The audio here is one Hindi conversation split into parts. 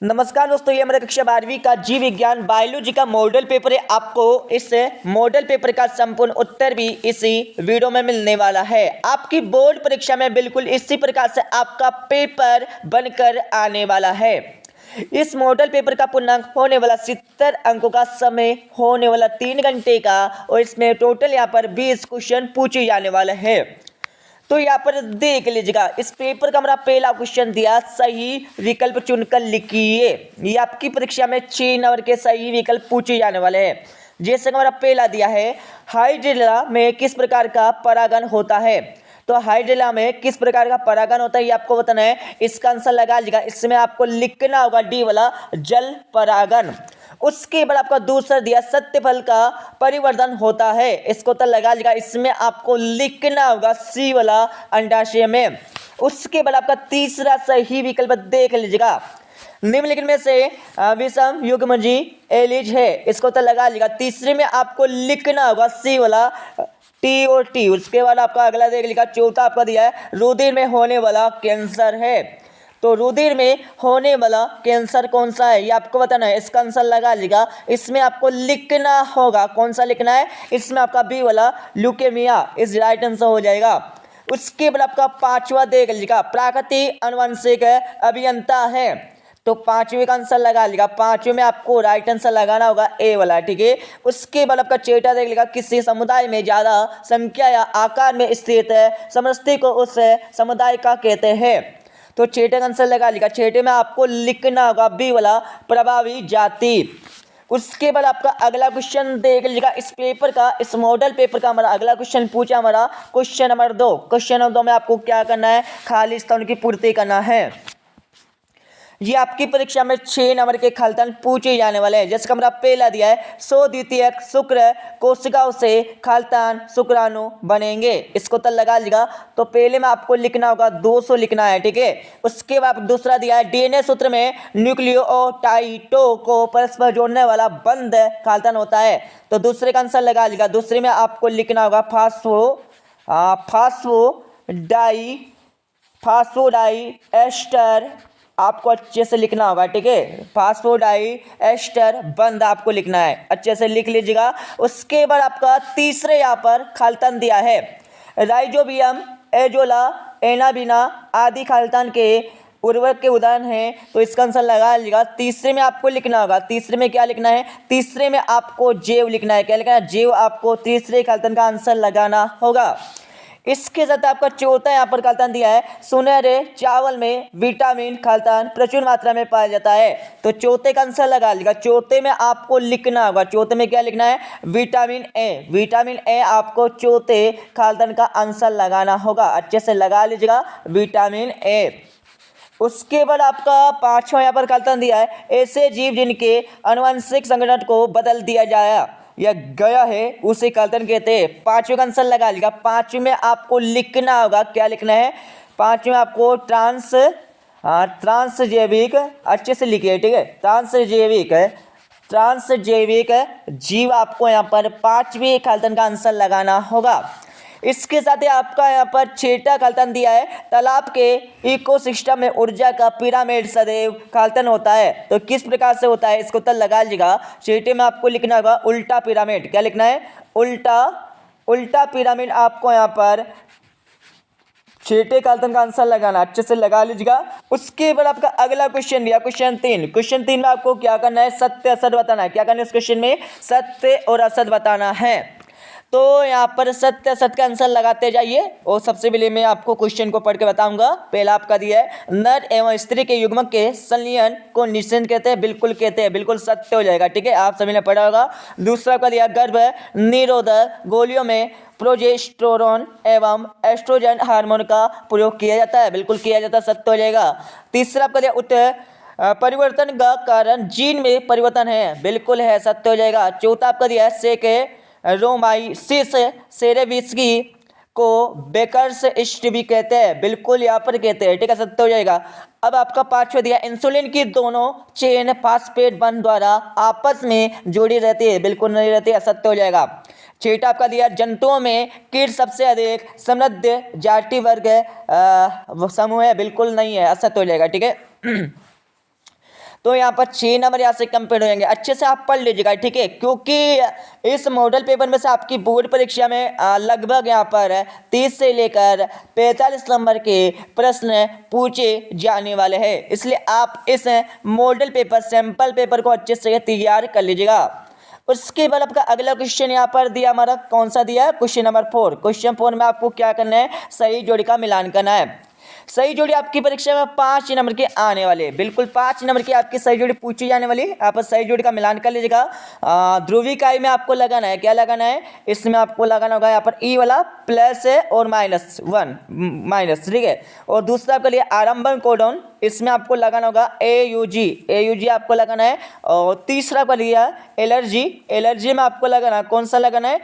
नमस्कार दोस्तों, ये हमारे कक्षा 12वीं का जीव विज्ञान बायोलॉजी का मॉडल पेपर है। आपको इस मॉडल पेपर का संपूर्ण उत्तर भी इसी वीडियो में मिलने वाला है। आपकी बोर्ड परीक्षा में बिल्कुल इसी प्रकार से आपका पेपर बनकर आने वाला है। इस मॉडल पेपर का पूर्णांक होने वाला 70 अंकों का, समय होने वाला 3 घंटे का, और इसमें टोटल यहाँ पर 20 क्वेश्चन पूछे जाने वाले हैं। तो यहाँ पर देख लीजिएगा, इस पेपर का हमारा पहला क्वेश्चन दिया, सही विकल्प चुनकर लिखिए। ये आपकी परीक्षा में 6 नंबर के सही विकल्प पूछे जाने वाले हैं। जैसे हमारा पहला दिया है, हाइड्रिला में किस प्रकार का परागण होता है। तो हाइड्रिला में किस प्रकार का परागण होता है ये आपको बताना है। इसका आंसर लगा लीजिएगा, इसमें आपको लिखना होगा डी वाला, जल परागण। उसके बाद आपका दूसरा दिया, सत्य फल का परिवर्धन होता है। इसको तो लगा लीजिएगा, इसमें आपको लिखना होगा सी वाला, अंडाशय में। उसके बाद आपका तीसरा सही विकल्प देख लीजिएगा, निम्नलिखित में से विषम युग्मजी एलिज है। इसको तो लगा लीजिएगा, तीसरे में आपको लिखना होगा सी वाला, टी और टी। उसके बाद आपका अगला देख लीजिएगा, चौथा आपका दिया है, रुधिर में होने वाला कैंसर है। तो रुधिर में होने वाला कैंसर कौन सा है ये आपको बताना है। इसका आंसर लगा लीजिएगा, इसमें आपको लिखना होगा, कौन सा लिखना है, इसमें आपका बी वाला, ल्यूकेमिया इस राइट आंसर हो जाएगा। उसके बाद आपका पांचवा देख लीजिएगा, प्राकृतिक आनुवंशिक अभियंता है। तो पांचवें का आंसर लगा लीजिएगा, पांचवें में आपको राइट आंसर लगाना होगा ए वाला, ठीक है। उसके बाद आपका चेटा देख लीजिएगा, किसी समुदाय में ज्यादा संख्या या आकार में स्थित समष्टि को उस समुदाय का कहते हैं। तो छठे का आंसर लगा लिखा, छठे में आपको लिखना होगा बी वाला, प्रभावी जाति। उसके बाद आपका अगला क्वेश्चन देख लीजिएगा, इस पेपर का, इस मॉडल पेपर का हमारा अगला क्वेश्चन पूछा हमारा क्वेश्चन नंबर 2। क्वेश्चन नंबर 2 में आपको क्या करना है, खाली स्थान की पूर्ति करना है। ये आपकी परीक्षा में 6 नंबर के खालिस्तान पूछे जाने वाले हैं। जैसे हमारा पहला दिया है, 100 द्वितीयक शुक्र कोशिकाओं से खालिस्तान शुक्राणु बनेंगे। इसको तो लगा लीजिएगा, तो पहले में आपको लिखना होगा 200 लिखना है, ठीक है। उसके बाद दूसरा दिया है, डीएनए सूत्र में न्यूक्लियोटाइडों को परस्पर जोड़ने वाला बंध खालिस्तान होता है। तो दूसरे का आंसर लगा लीजिएगा, दूसरे में आपको लिखना होगा फास्फोडाई एस्टर, आपको अच्छे से लिखना होगा, ठीक है। फास्फोडाई एस्टर बंद आपको लिखना है, अच्छे से लिख लीजिएगा। उसके बाद आपका तीसरे यहाँ पर खालिस्तान दिया है, राइजोबियम, एजोला, एनाबिना आदि खालिस्तान के उर्वरक के उदाहरण हैं। तो इसका आंसर लगा लीजिएगा, तीसरे में आपको लिखना होगा, तीसरे में क्या लिखना है, तीसरे में आपको जैव लिखना है। क्या लिखना है, जैव। आपको तीसरे खालिस्तान का आंसर लगाना होगा। इसके साथ आपका चौथा यहाँ पर खालिस्तान दिया है, सुनहरे चावल में विटामिन खालिस्तान प्रचुर मात्रा में पाया जाता है। तो चौथे का आंसर लगा लीजिएगा, चौथे में आपको लिखना होगा, चौथे में क्या लिखना है, विटामिन ए। विटामिन ए आपको चौथे खालिस्तान का आंसर लगाना होगा, अच्छे से लगा लीजिएगा, विटामिन ए। उसके बाद आपका पांचवा यहाँ पर खालिस्तान दिया है, ऐसे जीव जिनके आनुवंशिक संगठन को बदल दिया जाए या गया है उसे खालिस्तान कहते हैं। पांचवें का आंसर लगा लीजिएगा, पांचवें में आपको लिखना होगा, क्या लिखना है, पांचवें में आपको ट्रांसजैविक, अच्छे से लिखिए, ठीक है, ट्रांसजैविक जीव आपको यहाँ पर पांचवें खालिस्तान का आंसर लगाना होगा। इसके साथ ही आपका यहाँ पर छठा खालिस्तान दिया है, तालाब के इकोसिस्टम में ऊर्जा का पिरामिड सदैव खालिस्तान होता है। तो किस प्रकार से होता है, इसको तो लगा लीजिएगा, छठे में आपको लिखना होगा उल्टा पिरामिड। क्या लिखना है, उल्टा पिरामिड आपको यहाँ पर छठे खालिस्तान का आंसर लगाना, अच्छे से लगा लीजिएगा। उसके बाद आपका अगला क्वेश्चन दिया, क्वेश्चन 3। क्वेश्चन 3 में आपको क्या करना है, सत्य असत बताना है। क्या करना है इस क्वेश्चन में, सत्य और असत बताना है। तो यहाँ पर सत्य असत का आंसर लगाते जाइए, और सबसे पहले मैं आपको क्वेश्चन को पढ़ के बताऊंगा। पहला आपका दिया है, नर एवं स्त्री के युग्मक के संलयन को निषेध कहते हैं, बिल्कुल कहते हैं, बिल्कुल सत्य हो जाएगा, ठीक है, आप सभी ने पढ़ा होगा। दूसरा का दिया, गर्भ निरोधक गोलियों में प्रोजेस्टेरोन एवं एस्ट्रोजन हार्मोन का प्रयोग किया जाता है, बिल्कुल किया जाता है, सत्य हो जाएगा। तीसरा आपका दिया, परिवर्तन का कारण जीन में परिवर्तन है, बिल्कुल है, सत्य हो जाएगा। चौथा आपका दिया है, रोमाइसिस सेरेविस्की को बेकर्स स्ट्रीबी कहते हैं, बिल्कुल यहाँ पर कहते हैं, ठीक है, सत्य हो जाएगा। अब आपका पांचवा दिया, इंसुलिन की दोनों चेन फास्फेट बंध द्वारा आपस में जुड़ी रहती है, बिल्कुल नहीं रहती है, सत्य हो जाएगा। छठा आपका दिया, जंतुओं में कीट सबसे अधिक समृद्ध जाति वर्ग समूह है, बिल्कुल नहीं है, असत्य हो जाएगा, ठीक है। तो यहाँ पर 6 नंबर यहाँ से कंप्लीट हो जाएंगे। अच्छे से आप पढ़ लीजिएगा, ठीक है, क्योंकि इस मॉडल पेपर में से आपकी बोर्ड परीक्षा में लगभग यहाँ पर 30 से लेकर 45 नंबर के प्रश्न पूछे जाने वाले हैं, इसलिए आप इस मॉडल पेपर सैंपल पेपर को अच्छे से तैयार कर लीजिएगा। उसके बाद आपका अगला क्वेश्चन यहाँ पर दिया, हमारा कौन सा दिया है, क्वेश्चन नंबर 4। क्वेश्चन 4 में आपको क्या करना है, सही जोड़ी का मिलान करना है। सही जोड़ी आपकी परीक्षा में 5 नंबर के आने वाले, बिल्कुल 5 नंबर की आपकी सही जोड़ी पूछी जाने वाली। आप सही जोड़ी का मिलान कर लीजिएगा। ध्रुवी इकाई में आपको लगाना है, क्या लगाना है, इसमें आपको लगाना होगा यहाँ पर ई वाला प्लस है और -1 माइनस, ठीक है। और दूसरा आपके लिए आरंभन कोडन, इसमें आपको लगाना होगा AUG आपको लगाना है। और तीसरा पर लिया एलर्जी में आपको लगाना, कौन सा लगाना है,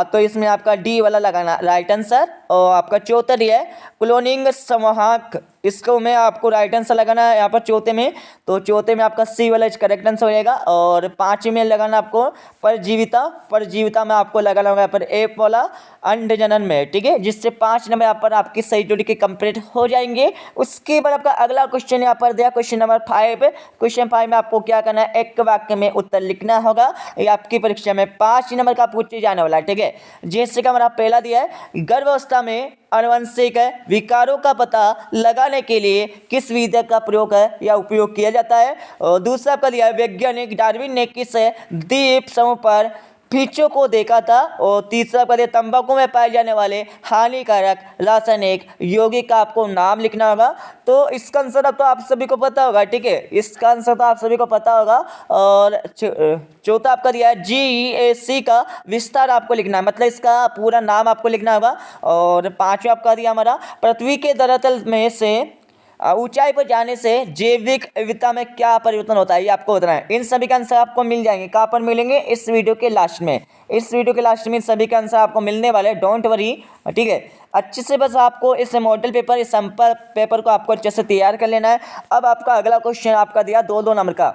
तो इसमें आपका डी वाला लगाना, राइट आंसर। और आपका चौथा दिया है क्लोनिंग संवाहक, इसको में आपको राइट आंसर लगाना है यहाँ पर चौथे में, तो चौथे में आपका सी वाला करेक्ट आंसर हो जाएगा। और 5 में लगाना आपको परजीविता में आपको लगाना होगा यहाँ पर ए वाला अंड जनन में, ठीक है, जिससे 5 नंबर यहाँ पर आपकी सही जोड़ी के कंप्लीट हो जाएंगे। उसके बाद आपका अगला क्वेश्चन यहाँ पर दिया, क्वेश्चन नंबर 5। क्वेश्चन 5 में आपको क्या करना है, एक वाक्य में उत्तर लिखना होगा। ये आपकी परीक्षा में 5 नंबर का पूछे जाने वाला है, ठीक है। जैसे कि हमारा पहला दिया है, गर्भावस्था में आनुवंशिक विकारों का पता लगाने के लिए किस विधि का प्रयोग है या उपयोग किया जाता है। और दूसरा का दिया है, वैज्ञानिक डार्विन ने किस द्वीप समूह पर फीचों को देखा था। और तीसरा का दिया, तंबाकू में पाए जाने वाले हानिकारक रासायनिक यौगिक का आपको नाम लिखना होगा। तो इसका आंसर अब तो आप सभी को पता होगा, ठीक है, इसका आंसर तो आप सभी को पता होगा। और चौथा आपका दिया है GEAC का विस्तार आपको लिखना है, मतलब इसका पूरा नाम आपको लिखना होगा। और पांचवा आपका दिया हमारा, पृथ्वी के धरातल में से ऊंचाई पर जाने से जैविक विविधता में क्या परिवर्तन होता है, ये आपको बताना है। इन सभी के आंसर आपको मिल जाएंगे, कहाँ पर मिलेंगे, इस वीडियो के लास्ट में। इस वीडियो के लास्ट में सभी के आंसर आपको मिलने वाले, डोंट वरी, ठीक है। अच्छे से बस आपको इस मॉडल पेपर, इस सैंपल पेपर को आपको अच्छे से तैयार कर लेना है। अब आपका अगला क्वेश्चन आपका दिया 2-2 नंबर का।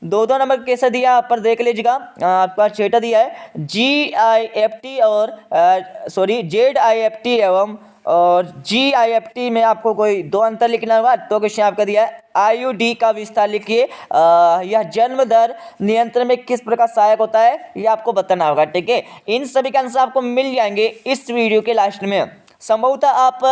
2-2 नंबर कैसे दिया आप पर देख लीजिएगा। आपका छठा दिया है GIFT और ZIFT एवं और GIFT में आपको कोई 2 अंतर लिखना होगा। तो क्वेश्चन आपका दिया है, IUD का विस्तार लिखिए, यह जन्म दर नियंत्रण में किस प्रकार सहायक होता है, ये आपको बताना होगा, ठीक है। इन सभी के आंसर आपको मिल जाएंगे इस वीडियो के लास्ट में। संभवतः आप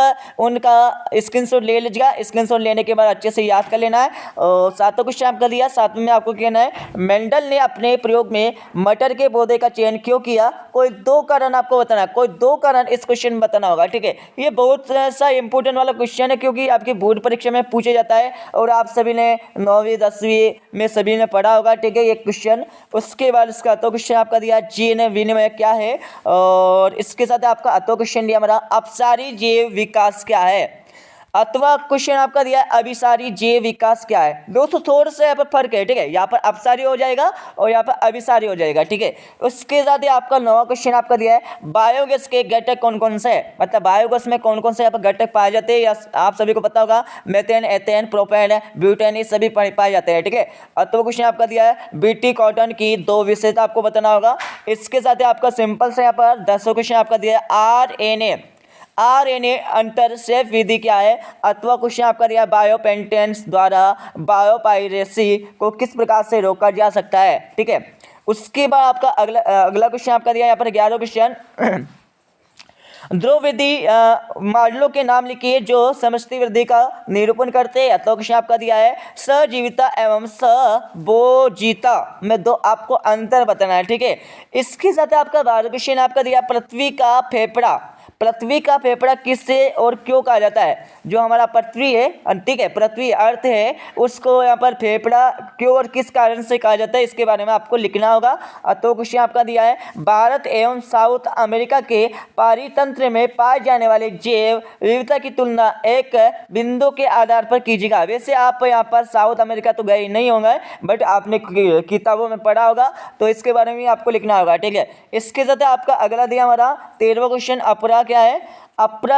उनका स्क्रीनशॉट ले लीजिएगा, स्क्रीनशॉट लेने के बाद अच्छे से याद कर लेना है। और सातों क्वेश्चन आपका दिया, सातवें में आपको कहना है, मेंडल ने अपने प्रयोग में मटर के पौधे का चयन क्यों किया, कोई 2 कारण आपको बताना है, कोई 2 कारण इस क्वेश्चन में बताना होगा, ठीक है। ये बहुत सा इंपॉर्टेंट वाला क्वेश्चन है, क्योंकि आपकी बोर्ड परीक्षा में पूछा जाता है और आप सभी ने 9वीं 10वीं में सभी ने पढ़ा होगा, ठीक है, ये क्वेश्चन। उसके बाद इसका अतो क्वेश्चन आपका दिया, जीन विनिमय क्या है। और इसके साथ आपका अतो क्वेश्चन दिया हमारा, अपसारी जैव विकास क्या है। अथवा क्वेश्चन आपका दिया है, अभिसारी जैव विकास क्या है। दोस्तों थोड़ा सा यहाँ पर फर्क है, ठीक है, यहाँ पर अपसारी हो जाएगा और यहाँ पर अभिसारी हो जाएगा, ठीक है। उसके साथ ही आपका 9वां क्वेश्चन आपका दिया है, बायोगैस के घटक कौन कौन से है, मतलब बायोगैस में कौन कौन से यहाँ पर घटक पाए जाते हैं, या आप सभी को पता होगा, मेथेन, एथेन, प्रोपेन, ब्यूटेन, ये सभी पाए जाते हैं, ठीक है। अथवा क्वेश्चन आपका दिया है, बीटी कॉटन की 2 विशेषता आपको बताना होगा। इसके साथ ही आपका सिंपल से यहाँ पर 10वां क्वेश्चन आपका दिया है, RNA अंतरसेप विधि क्या है। अथवा क्वेश्चन आपका दिया, बायोपेंटेंस द्वारा बायोपायरेसी को किस प्रकार से रोका जा सकता है, ठीक है। उसके बाद आपका अगला क्वेश्चन आपका दिया यहाँ पर 11वां क्वेश्चन, ध्रुव विधि मॉडलों के नाम लिखिए जो समष्टि वृद्धि का निरूपण करते हैं। तो क्वेश्चन आपका दिया है, सजीविता एवं सबोजिता में 2 आपको अंतर बताना है, ठीक है। इसके साथ आपका 12वां क्वेश्चन आपका दिया, पृथ्वी का फेफड़ा किससे और क्यों कहा जाता है। जो हमारा पृथ्वी है, ठीक है, पृथ्वी अर्थ है, उसको यहाँ पर फेफड़ा क्यों और किस कारण से कहा जाता है, इसके बारे में आपको लिखना होगा। तो क्वेश्चन आपका दिया है, भारत एवं साउथ अमेरिका के पारितंत्र में पाए जाने वाले जैव विविधता की तुलना एक बिंदु के आधार पर कीजिएगा। वैसे आप यहाँ पर साउथ अमेरिका तो गए नहीं होंगे, बट आपने किताबों में पढ़ा होगा, तो इसके बारे में आपको लिखना होगा, ठीक है। इसके साथ आपका अगला दिया हमारा 13वां क्वेश्चन, अपरा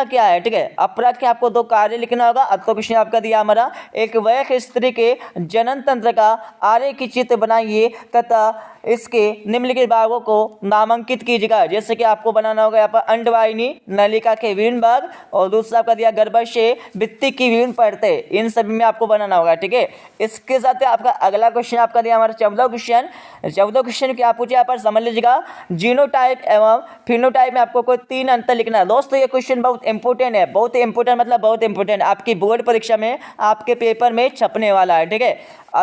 क्या है, ठीक है। अपरा के आपको 2 कार्य लिखना होगा। तो क्वेश्चन आपका दिया हमारा, एक वयस्क स्त्री के जनन तंत्र का आरेखित चित्र बनाइए तथा इसके निम्नलिखित भागों को नामांकित कीजिएगा। जैसे कि आपको बनाना होगा यहाँ पर अंडवाहिनी नलिका के विभिन्न भाग, और दूसरा आपका दिया गर्भाशय भित्ति की विभिन्न परतें, इन सभी में आपको बनाना होगा। ठीक है, इसके साथ आपका अगला क्वेश्चन आपका दिया हमारा 14 क्वेश्चन क्या पूछे यहाँ पर समझ लीजिएगा। जीनोटाइप एवं फिनोटाइप में आपको कोई 3 अंतर लिखना है। दोस्तों ये क्वेश्चन बहुत इंपॉर्टेंट है, बहुत इंपॉर्टेंट मतलब बहुत इंपॉर्टेंट, आपकी बोर्ड परीक्षा में आपके पेपर में छपने वाला है। ठीक है,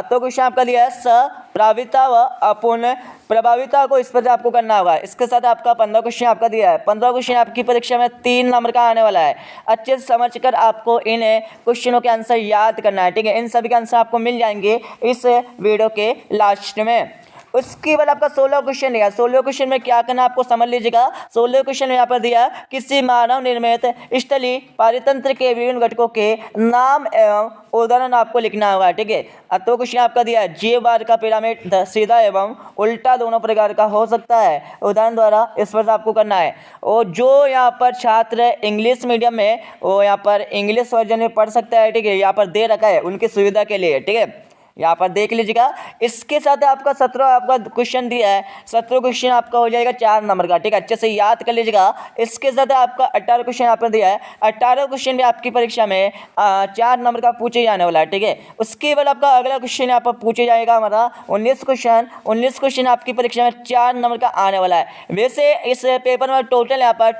तो क्वेश्चन आपका दिया है सप्रभाविता व अपूर्ण प्रभाविता को इस पर आपको करना होगा। इसके साथ आपका 15 क्वेश्चन आपका दिया है। 15 क्वेश्चन आपकी परीक्षा में 3 नंबर का आने वाला है। अच्छे से समझकर आपको इन क्वेश्चनों के आंसर याद करना है। ठीक है, इन सभी के आंसर आपको मिल जाएंगे इस वीडियो के लास्ट में। उसके बाद आपका 16 क्वेश्चन दिया। 16 क्वेश्चन में क्या करना आपको समझ लीजिएगा। 16 क्वेश्चन में यहाँ पर दिया किसी मानव निर्मित स्थलीय पारितंत्र के विभिन्न घटकों के नाम एवं उदाहरण आपको लिखना होगा। ठीक है, तो क्वेश्चन आपका दिया है जीववाद का पिरामिड सीधा एवं उल्टा दोनों प्रकार का हो सकता है, उदाहरण द्वारा इस पर आपको करना है। और जो यहाँ पर छात्र इंग्लिश मीडियम में वो यहाँ पर इंग्लिश वर्जन में पढ़ सकता है। ठीक है, यहाँ पर दे रखा है उनकी सुविधा के लिए। ठीक है, यहाँ पर देख लीजिएगा। इसके साथ आपका 17 आपका क्वेश्चन दिया है। 17 क्वेश्चन आपका हो जाएगा 4 नंबर का। ठीक है, अच्छे से याद कर लीजिएगा। इसके साथ आपका 18 क्वेश्चन आपने दिया है। 18 क्वेश्चन भी आपकी परीक्षा में 4 नंबर का पूछे जाने वाला है। ठीक है, उसके बाद आपका अगला क्वेश्चन यहाँ पर पूछे जाएगा हमारा 19 क्वेश्चन। 19 क्वेश्चन आपकी परीक्षा में 4 नंबर का आने वाला है। वैसे इस पेपर में टोटल यहाँ पर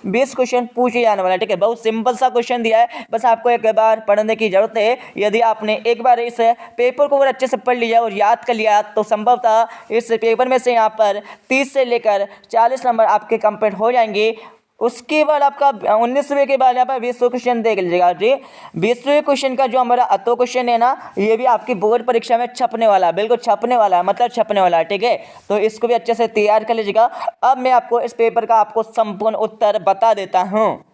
20 क्वेश्चन पूछे जाने वाला है। ठीक है, बहुत सिंपल सा क्वेश्चन दिया है, बस आपको एक बार पढ़ने की जरूरत है। यदि आपने एक बार इस पेपर को अगर अच्छे से पढ़ लिया और याद कर लिया तो संभवतः इस पेपर में से यहाँ पर 30 से लेकर 40 नंबर आपके कंप्लीट हो जाएंगे। उसके बाद आपका 19वें के बाद यहाँ पर 20वें क्वेश्चन देख लीजिएगा जी। 20वें क्वेश्चन का जो हमारा अतो क्वेश्चन है ना, ये भी आपकी बोर्ड परीक्षा में छपने वाला है, बिल्कुल छपने वाला है, मतलब छपने वाला है। ठीक है, तो इसको भी अच्छे से तैयार कर लीजिएगा। अब मैं आपको इस पेपर का आपको संपूर्ण उत्तर बता देता हूँ।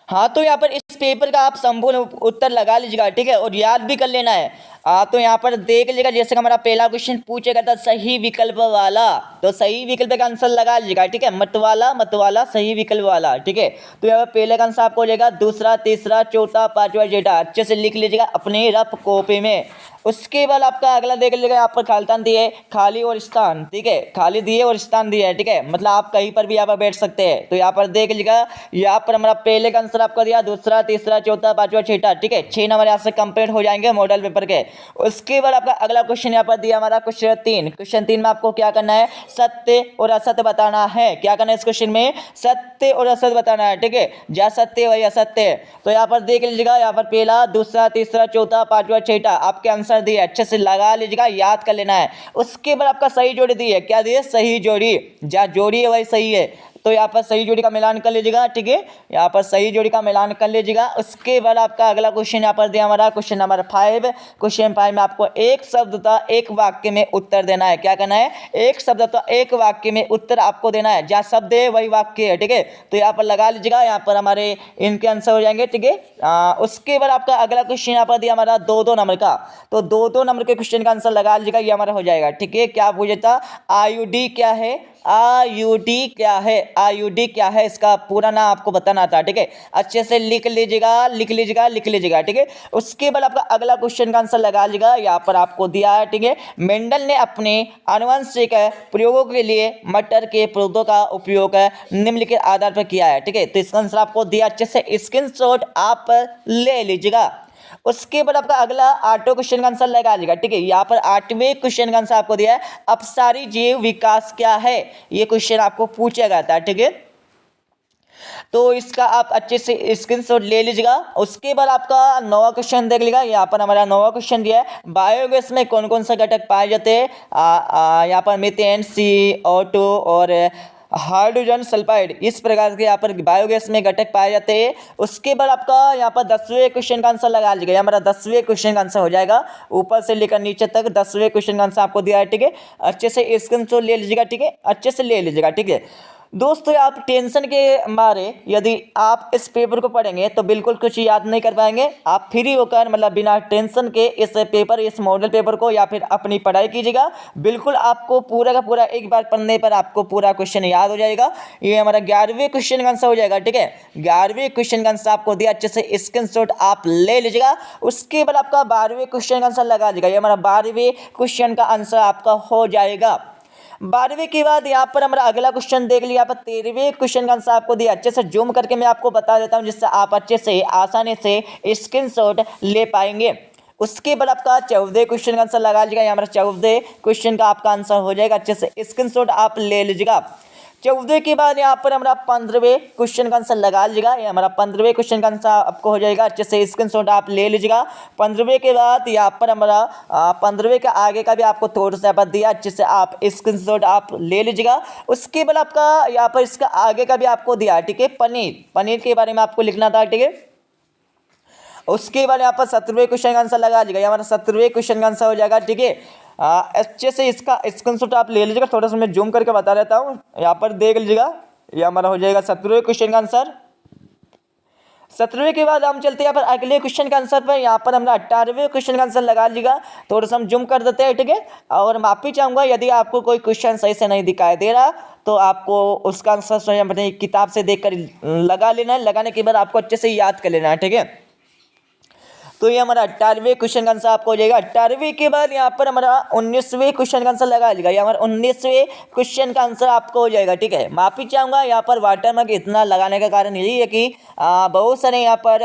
हाँ, तो यहाँ पर इस पेपर का आप संपूर्ण उत्तर लगा लीजिएगा। ठीक है, और याद भी कर लेना है। तो यहाँ पर देख लीजिएगा, जैसे हमारा पहला क्वेश्चन पूछेगा था सही विकल्प वाला, तो सही विकल्प का आंसर लगा लीजिएगा। ठीक है, मत वाला सही विकल्प वाला। ठीक है, तो यहाँ पर पहले का आंसर आपको हो जाएगा। दूसरा, तीसरा, चौथा, पांचवा, छठा अच्छे से लिख लीजिएगा अपने रफ कॉपी में। उसके बाद आपका अगला देख लीजिएगा, यहाँ पर खालिस्तान दिए खाली और स्थान। ठीक है, खाली दिए और स्थान दिए है। ठीक है, मतलब आप कहीं पर भी यहाँ पर बैठ सकते हैं। तो यहाँ पर देख लीजिएगा, यहाँ पर हमारा पहले का आंसर आपका दिया, दूसरा, तीसरा, चौथा, पांचवा, छठा। ठीक है, 6 नंबर यहाँ से कंप्लीट हो जाएंगे मॉडल पेपर के। उसके बाद आपका अगला क्वेश्चन यहाँ पर दिया हमारा क्वेश्चन 3। क्वेश्चन 3 में आपको क्या करना है, सत्य और असत्य बताना है। क्या करना है इस क्वेश्चन में, सत्य और असत्य बताना है। ठीक है, जहाँ सत्य वही असत्य है। तो यहाँ पर देख लीजिएगा, यहाँ पर पहला, दूसरा, तीसरा, चौथा, पांचवा, छठा आपके आंसर दिए, अच्छे से लगा लीजिएगा, याद कर लेना है। उसके बाद आपका सही जोड़ी दी है। क्या दी है, सही जोड़ी, जहाँ जोड़ी है वही सही है। तो यहाँ पर सही जोड़ी का मिलान कर लीजिएगा। ठीक है, यहाँ पर सही जोड़ी का मिलान कर लीजिएगा। उसके बाद आपका अगला क्वेश्चन यहाँ पर दिया हमारा क्वेश्चन नंबर 5। क्वेश्चन 5 में आपको एक शब्द था एक वाक्य में उत्तर देना है। क्या करना है, एक शब्द था एक वाक्य में उत्तर आपको देना है, जहाँ शब्द है वही वाक्य है। ठीक है, तो यहाँ पर लगा लीजिएगा, यहाँ पर हमारे इनके आंसर हो जाएंगे। ठीक है, उसके बाद आपका अगला क्वेश्चन यहाँ पर दिया हमारा 2-2 नंबर का। तो 2-2 नंबर के क्वेश्चन का आंसर लगा लीजिएगा, ये हमारा हो जाएगा। ठीक है, क्या पूछा था, आईयूडी क्या है, आईयूडी क्या है, आईयूडी क्या है, इसका पूरा नाम आपको बताना था। ठीक है, अच्छे से लिख लीजिएगा, लिख लीजिएगा, लिख लीजिएगा। ठीक है, उसके बाद आपका अगला क्वेश्चन का आंसर लगा लीजिएगा, यहाँ पर आपको दिया है। ठीक है, मेंडल ने अपने आनुवंशिक प्रयोगों के लिए मटर के पौधों का उपयोग निम्नलिखित आधार पर किया है। ठीक है, तो इसका आंसर आपको दिया, अच्छे से स्क्रीनशॉट आप ले लीजिएगा। उसके बाद आपका अगला 8वें क्वेश्चन का आंसर लगा लीजिएगा। ठीक है, यहाँ पर 8वें क्वेश्चन का आंसर आपको दिया है, अपसारी जीव विकास क्या है, ये क्वेश्चन आपको पूछा गया था। ठीक है, तो इसका आप अच्छे से स्क्रीनशॉट ले लीजिएगा। उसके बाद आपका 9वां क्वेश्चन देख लीजिएगा, यहाँ पर हमारा 9वां क्वेश्चन दिया है, बायोगैस में कौन कौन सा घटक पाए जाते हैं। यहाँ पर मीथेन, CO2 और हाइड्रोजन सल्फाइड, इस प्रकार के यहाँ पर बायोगैस में घटक पाए जाते हैं। उसके बाद आपका यहाँ पर 10वें क्वेश्चन का आंसर लगा लीजिएगा, हमारा 10वें क्वेश्चन का आंसर हो जाएगा, ऊपर से लेकर नीचे तक 10वें क्वेश्चन का आंसर आपको दिया है। ठीक है, अच्छे से स्क्रीनशॉट ले लीजिएगा। ठीक है, अच्छे से ले लीजिएगा। ठीक है दोस्तों, आप टेंशन के मारे यदि आप इस पेपर को पढ़ेंगे तो बिल्कुल कुछ याद नहीं कर पाएंगे। आप फ्री होकर मतलब बिना टेंशन के इस पेपर, इस मॉडल पेपर को या फिर अपनी पढ़ाई कीजिएगा। बिल्कुल आपको पूरा का पूरा एक बार पढ़ने पर आपको पूरा क्वेश्चन याद हो जाएगा। ये हमारा 11वें क्वेश्चन का आंसर हो जाएगा। ठीक है, 11वें क्वेश्चन का आंसर आपको दिया, अच्छे से स्क्रीनशॉट आप ले लीजिएगा। उसके बाद आपका 12वें क्वेश्चन का आंसर लगा लीजिएगा, ये हमारा 12वें क्वेश्चन का आंसर आपका हो जाएगा। 12वीं के बाद यहाँ पर हमारा अगला क्वेश्चन देख लिया। यहाँ पर 13वें क्वेश्चन का आंसर आपको दिया, अच्छे से जूम करके मैं आपको बता देता हूँ जिससे आप अच्छे से आसानी से स्क्रीनशॉट ले पाएंगे। उसके बाद आपका 14वें क्वेश्चन का आंसर लगा लीजिएगा। यहाँ हमारा 14वें क्वेश्चन का आपका आंसर हो जाएगा, अच्छे से स्क्रीनशॉट आप ले लीजिएगा। 14 के बाद यहाँ पर हमारा 15वें क्वेश्चन का आंसर लगा लीजिएगा। ये हमारा 15वें क्वेश्चन का आंसर आपको हो जाएगा, अच्छे से स्क्रीनशॉट आप ले लीजिएगा। 15वें के बाद यहाँ पर हमारा 15वें के आगे का भी आपको थोड़ा सा पर दिया, अच्छे से आप स्क्रीनशॉट आप ले लीजिएगा। उसके बाद आपका यहाँ पर इसका आगे का भी आपको दिया, ठीक है, पनीर के बारे में आपको लिखना था, ठीक है। उसके बाद यहाँ पर 17वें क्वेश्चन का आंसर लगा लीजिएगा। हमारा 17वें क्वेश्चन का आंसर हो जाएगा, ठीक है। अच्छे से इसका स्क्रीनशॉट आप ले लीजिएगा, थोड़ा सा मैं जूम करके बता देता हूँ, यहाँ पर देख लीजिएगा। ये हमारा हो जाएगा 17वें क्वेश्चन का आंसर। 17वें के बाद हम चलते हैं यहाँ पर अगले क्वेश्चन का आंसर पर। यहाँ पर हमारा 18वें क्वेश्चन का आंसर लगा लीजिएगा, थोड़ा सा हम जूम कर देते हैं, ठीक है। और माफी चाहूँगा यदि आपको कोई क्वेश्चन सही से नहीं दिखाई दे रहा तो आपको उसका आंसर स्वयं अपनी किताब से देख कर लगा लेना है। लगाने के बाद आपको अच्छे से याद कर लेना है, ठीक है। तो ये हमारा 18वें क्वेश्चन का आंसर आपको हो जाएगा। 18वें के बाद यहाँ पर हमारा 19वें क्वेश्चन का आंसर लगा लीजिएगा। ये हमारा 19वें क्वेश्चन का आंसर आपको हो जाएगा, ठीक है। माफी चाहूँगा यहाँ पर वाटरमार्क इतना लगाने का कारण यही है कि बहुत सारे यहाँ पर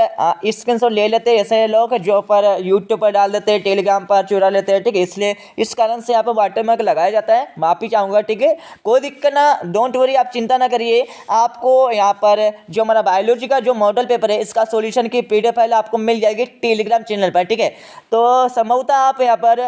स्क्रीनशॉट ले लेते हैं ऐसे लोग जो पर यूट्यूब पर डाल देते हैं, टेलीग्राम पर चुरा लेते हैं, ठीक है। इसलिए इस कारण से यहाँ पर वाटरमार्क लगाया जाता है, माफी चाहूँगा, ठीक है। कोई दिक्कत ना, डोंट वरी, आप चिंता ना करिए। आपको यहाँ पर जो हमारा बायोलॉजी का जो मॉडल पेपर है इसका सोल्यूशन की PDF फाइल आपको मिल जाएगी टेलीग्राम चैनल पर, ठीक है। तो संभवतः आप यहाँ पर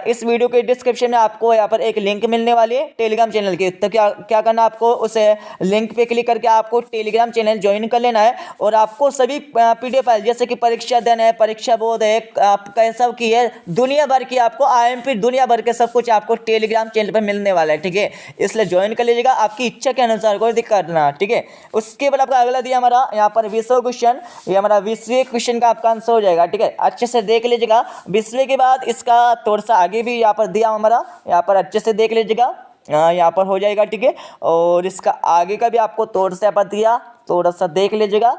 इस वीडियो के डिस्क्रिप्शन में आपको यहाँ पर एक लिंक मिलने वाली है टेलीग्राम चैनल की। तो क्या करना, आपको उस लिंक पे क्लिक करके आपको टेलीग्राम चैनल ज्वाइन कर लेना है और आपको सभी PDF फाइल जैसे कि परीक्षा देना है, परीक्षा बोर्ड है, आपका सब की है, दुनिया भर की आपको IMP दुनिया भर के सब कुछ आपको टेलीग्राम चैनल पर मिलने वाला है, ठीक है। इसलिए ज्वाइन कर लीजिएगा आपकी इच्छा के अनुसार, कोई दिक्कत ना, ठीक है। उसके बाद आपका अगला दिया हमारा यहाँ पर 20वां क्वेश्चन। ये हमारा 20वें क्वेश्चन का आपका आंसर हो जाएगा, ठीक है। अच्छे से देख लीजिएगा। 20वें के बाद इसका थोड़ा सा आगे भी यहाँ पर दिया हमारा, यहाँ पर अच्छे से देख लीजिएगा, यहाँ पर हो जाएगा, ठीक है। और इसका आगे का भी आपको थोड़ा सा यहाँ पर दिया, थोड़ा सा देख लीजिएगा।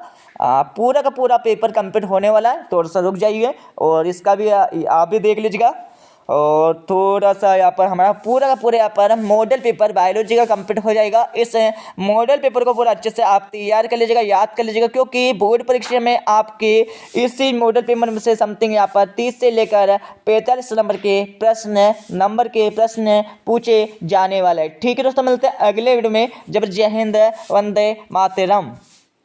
पूरा का पूरा पेपर कंप्लीट होने वाला है, थोड़ा सा रुक जाइए और इसका भी आप भी देख लीजिएगा। और थोड़ा सा यहाँ पर हमारा पूरा का पूरा यहाँ पर मॉडल पेपर बायोलॉजी का कंप्लीट हो जाएगा। इस मॉडल पेपर को पूरा अच्छे से आप तैयार कर लीजिएगा, याद कर लीजिएगा, क्योंकि बोर्ड परीक्षा में आपके इसी मॉडल पेपर में से समथिंग यहाँ पर 30 से लेकर 45 नंबर के प्रश्न पूछे जाने वाले हैं, ठीक है दोस्तों। मिलते हैं अगले वीडियो में। जब जय हिंद, वंदे मातरम।